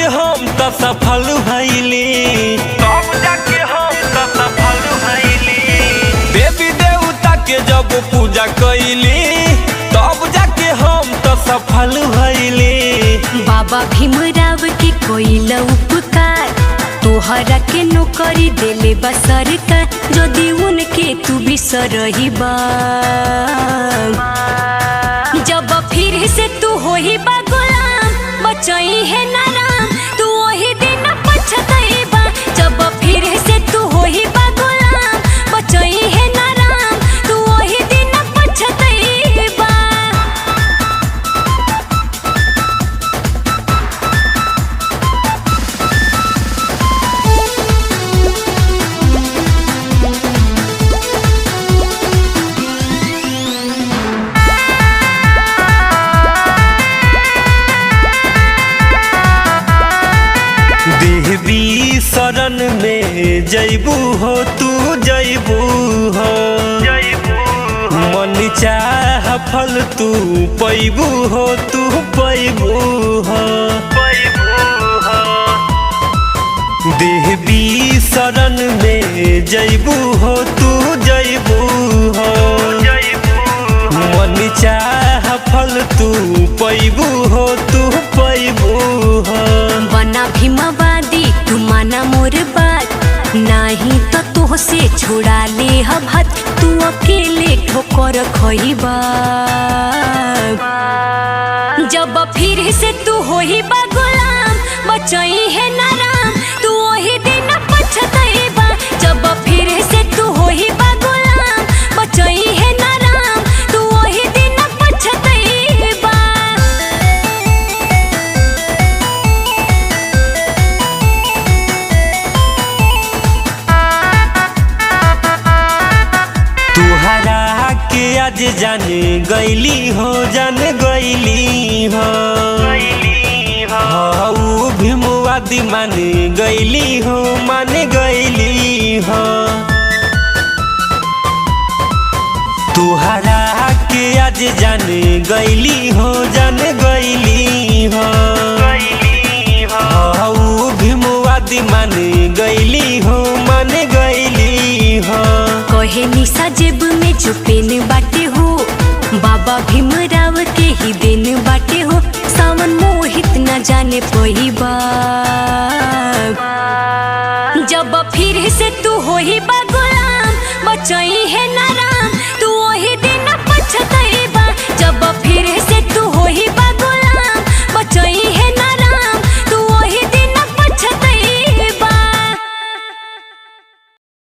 जाके हम तो सफल भइली, तब जाके हम तो सफल भइली। देवी देवता के जब पूजा कैली तब जाके हम तो सफल भइली। बाबा भीमराव के कोइल उपकार तोहरा के नौकरी देले बा सरकार, जदि उनके तू बिसरही बा जब फिर से तू होही बा गुलाम बचई है ना राम, तू वही दिन पछतई बा जब फिर से तू होही बा गुलाम बचई है ना राम, तू वही दिन पछतई बा। देवी शरण में जैबू हो तू जैबू हो, मन चाह फल तू पैबू हो तू पैबू हो। देवी शरण में जैबू हो तू जैबू हो, मन चाह फल तू पैबू हो तू पैबू हो। बना भीमवादी तू माना मोर बात, नहीं तो तुह से छोड़ा ले हत, तू अकेले ठोकर खइबा जब फिर से तू होही बा गुलाम बचई है ना राम, तू वही दिन पछतइबा जब फिर से तू होही बा गुलाम बचई है ना राम, तू वही दिन पछतइबा। तुहरा के आज जान गईली हो, जान गईली हो, ऊ भीमवादी मान गईली हो, मान गईली हो। तुहरा के आज जान गईली हो, जान गईली हो, ऊ भीमवादी मान गईली हो, मान गईली हो। कहे निशा जेब में जो पेन बाटे हो, बाबा भीमराव के ही दिन बाटे हो, सावन मोहित न जाने पहिबा जब फिर से तू होही बा गुलाम बचई है